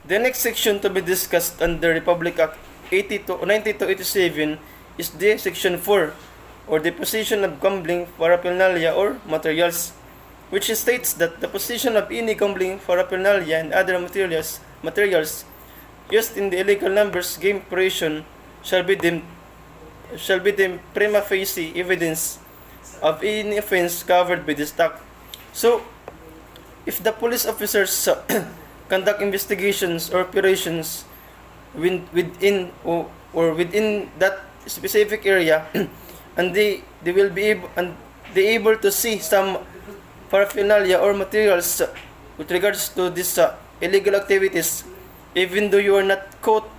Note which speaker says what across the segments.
Speaker 1: The next section to be discussed under Republic Act 92-9287 is the Section 4, or the possession of gambling paraphernalia or materials, which states that the possession of any gambling paraphernalia and other materials used in the illegal numbers game operation shall be deemed prima facie evidence of any offense covered by this act. So, if the police officers conduct investigations or operations within that specific area, and they will be able to see some paraphernalia or materials with regards to this illegal activities, even though you are not caught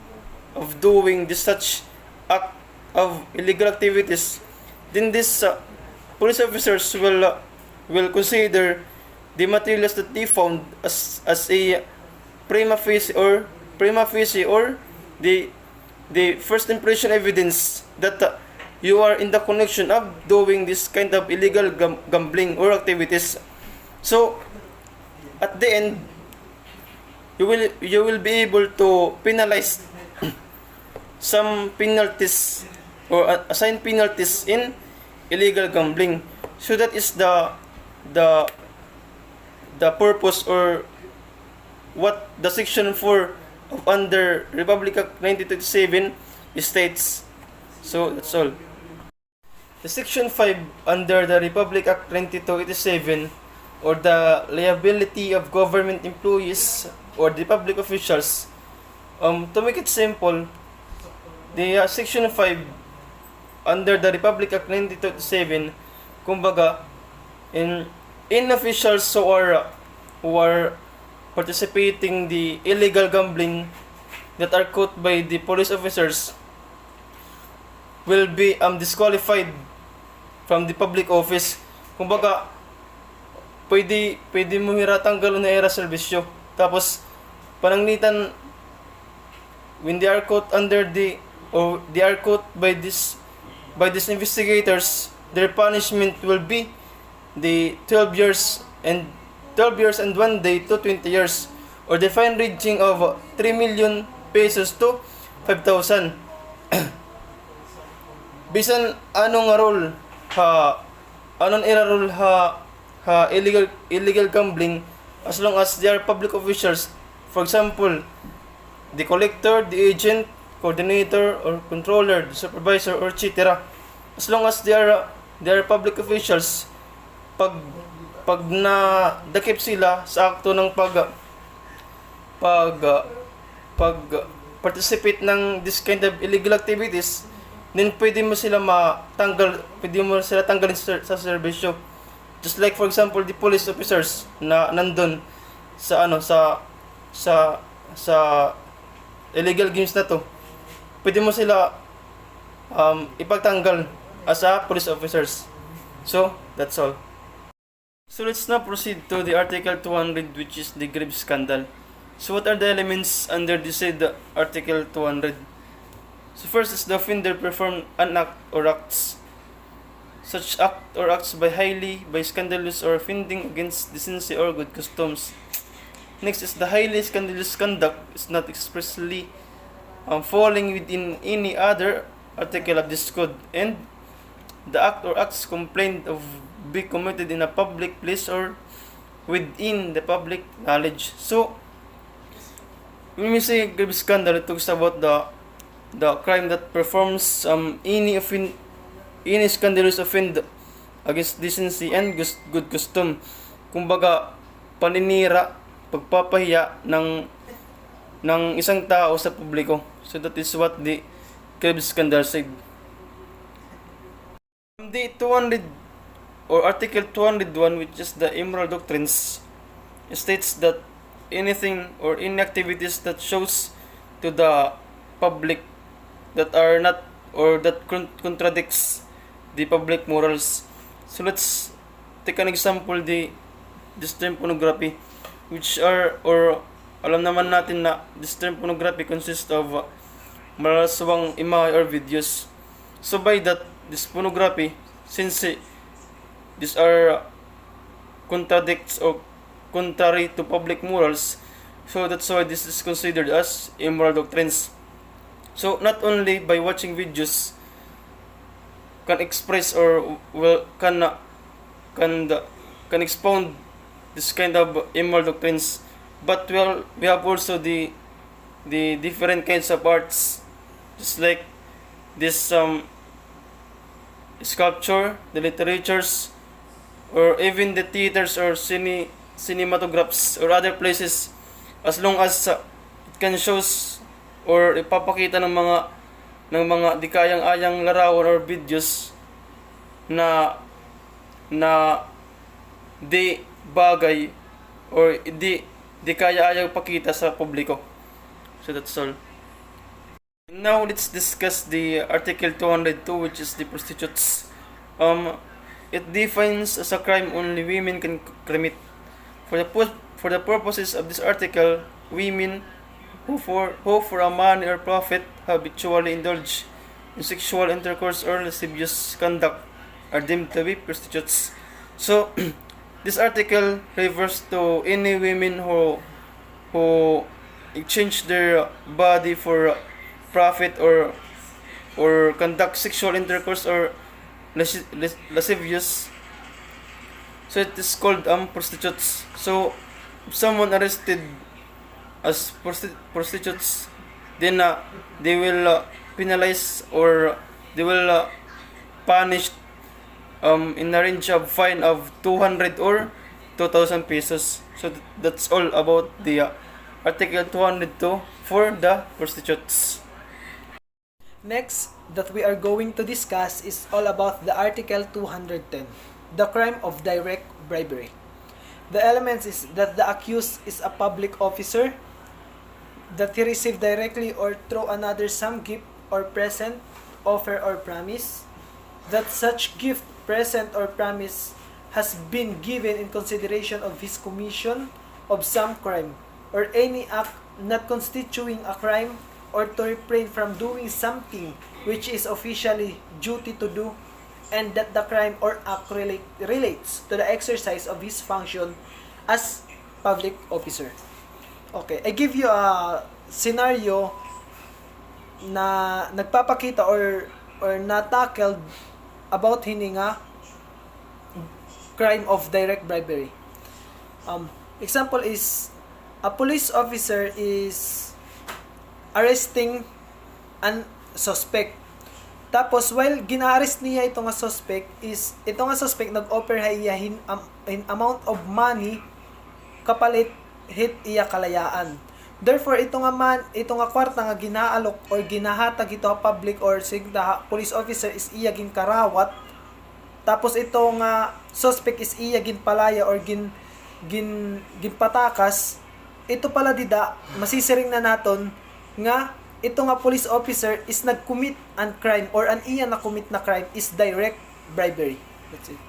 Speaker 1: of doing this such act of illegal activities, then these police officers will consider the materials that they found as a prima facie or the first impression evidence that you are in the connection of doing this kind of illegal gambling or activities. So at the end, you will be able to penalize some penalties or assign penalties in illegal gambling. So that is the purpose, or what the Section 4 of under Republic Act 1937 states. So that's all. The Section 5 under the Republic Act 2287, or the liability of government employees or the public officials. To make it simple, the Section 5 under the Republic Act 1937, kumbaga, in officials who are participating the illegal gambling that are caught by the police officers will be disqualified from the public office. Kumbaga, pwede mo tanggal na era serbisyo. Tapos pananglitan, when they are caught they are caught by these investigators, their punishment will be the 12 years and 1 day to 20 years, or the fine ranging of 3 million pesos to 5,000. Bisan anong role illegal gambling, as long as they are public officials. For example, the collector, the agent, coordinator, or controller, the supervisor, or etc. As long as they are public officials, pag na dakip sila sa akto ng participate ng this kind of illegal activities, then pwede mo sila tanggalin sa serbisyo. Just like for example the police officers na nandun sa illegal games na to, pwede mo sila ipagtanggal as police officers. So that's all. So let's now proceed to the Article 200, which is the grave scandal. So what are the elements under the said Article 200? So first is the offender performed an act or acts. Such act or acts by scandalous or offending against decency or good customs. Next is the highly scandalous conduct is not expressly falling within any other article of this code, and the act or acts complained of be committed in a public place or within the public knowledge. So when we say grave scandal, it talks about the crime that performs any scandalous offend against decency and good custom. Kumbaga, paninira, pagpapahiya ng isang tao sa publiko. So that is what the grave scandal said. The 200 or Article 201, which is the immoral doctrines, states that anything or any activities that shows to the public that are not, or that contradicts the public morals. So let's take an example, this term pornography, which are, or alam naman natin na this term pornography consists of malasawang imahe or videos. So by that, this pornography, since these are contradicts or contrary to public morals, So that's why this is considered as immoral doctrines. So not only by watching videos can express or can can expound this kind of immoral doctrines, but we have also the different kinds of arts, just like this sculpture, the literatures, or even the theaters or cinematographs or other places, as long as it can shows or ipapakita ng mga di kayang-ayang larawan or videos na di bagay or di kaya-ayang pakita sa publiko. So that's all. Now let's discuss the Article 202, which is the prostitutes. It defines as a crime only women can commit. For the purposes of this article, women who for a money or profit habitually indulge in sexual intercourse or lascivious conduct are deemed to be prostitutes. So this article refers to any women who exchange their body for profit or conduct sexual intercourse or lascivious. So it is called prostitutes. So if someone arrested as prostitutes, then they will penalize or they will punish in a range of fine of 200 or 2,000 pesos. So that's all about the Article 202 for the prostitutes.
Speaker 2: Next that we are going to discuss is all about the Article 210, the crime of direct bribery. The elements is that the accused is a public officer, that he received directly or through another some gift or present, offer or promise, that such gift, present or promise has been given in consideration of his commission of some crime or any act not constituting a crime, or to refrain from doing something which is officially duty to do, and that the crime or act relates to the exercise of his function as public officer. Okay, I give you a scenario na nagpapakita or na-tackled about hininga crime of direct bribery. Example is a police officer is arresting an suspect. Tapos while gina-arrest niya itong suspect is itong suspect nag-offer iya in amount of money kapalit hit iya kalayaan. Therefore itong kwarta nga ginaalok or ginahatag ito public or sigda police officer is iya ginkarawat. Tapos itong suspect is iya ginpalaya or ginpatakas. Ito pala dida masisiring na naton nga ito nga police officer is nag-commit an crime or an iya na commit na crime is direct bribery. That's it.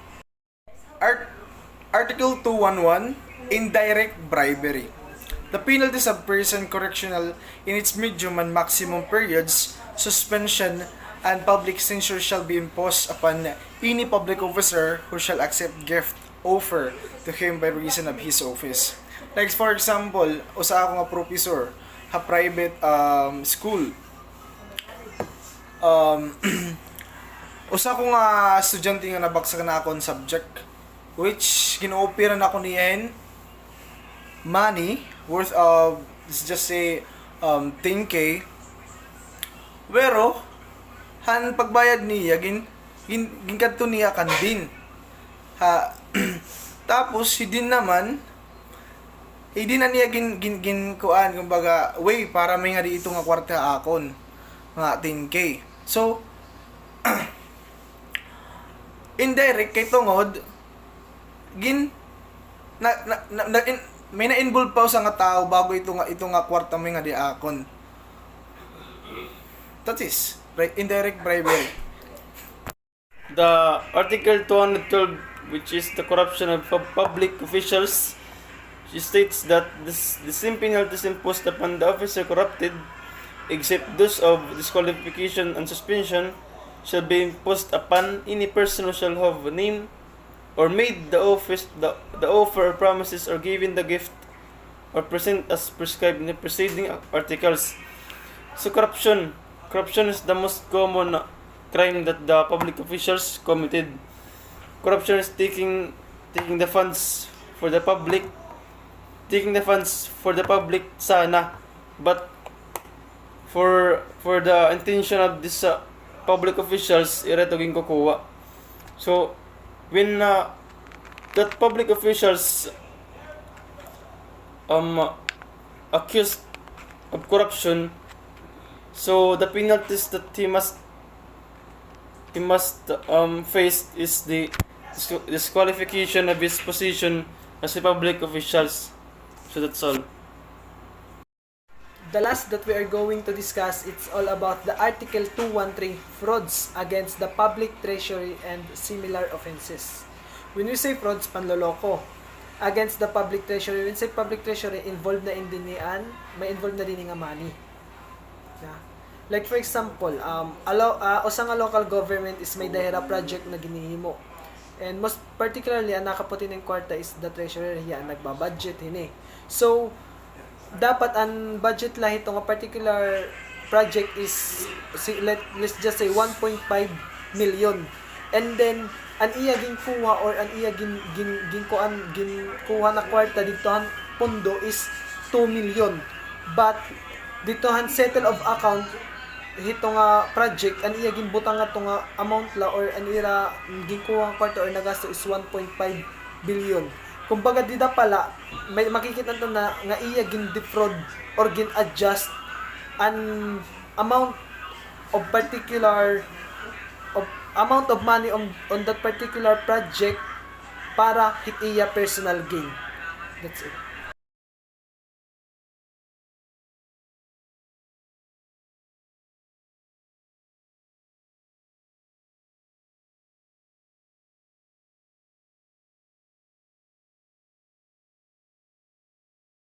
Speaker 3: Article 211, indirect bribery. The penalties of prison correctional in its medium and maximum periods, suspension, and public censure shall be imposed upon any public officer who shall accept gift offer to him by reason of his office. Like for example, usa ako nga professor ha private school. Usa ko nga estudyante nga nabagsak na akong subject which gino-offer na ako niyan money worth of let's just say 10k. Pero han pagbayad niya gingadto niya kandin. Ha tapos hindi na niya kuan kumbaga way para may nga dito nga kwarta akon nga 10k. So indirect kay tungod may na-involve pa sa nga tao bago ito nga kwarta may nga di akon. That is right, indirect bribery.
Speaker 1: The Article 212, which is the corruption of public officials, she states that the same penalties imposed upon the officer corrupted, except those of disqualification and suspension, shall be imposed upon any person who shall have named or made the offer or promises or given the gift or present as prescribed in the preceding articles. So corruption is the most common crime that the public officials committed. Corruption is taking the funds for the public, sana, but for the intention of this public officials, ira to kukuha. So when that public officials accused of corruption, so the penalties that he must face is the disqualification of his position as a public officials. So that's all.
Speaker 2: The last that we are going to discuss, it's all about the Article 213, frauds against the public treasury and similar offenses. When we say frauds, panloloko against the public treasury, when say public treasury, involved na indinian, may involved na din nga money. Yeah. Like for example, usa nga local government is may dahira project na ginihimo. And most particularly, ang nakaputi ng kwarta is the treasurer yan, nagbabudget hini. So, dapat ang budget lahi itong particular project is let's just say 1.5 million, and then ang iya ginkuha or ang iya ginkuha na kwarta ditohan pondo is 2 million, but ditohan settle of account hito nga project ang iya ginbutang nga to nga amount la or ang ira ginkuha kwarta or nagasto is 1.5 billion. Kumbaga dida pala may makikita to na nga iya gin-defraud or gin-adjust an amount of money on that particular project para hit iya personal gain. That's it.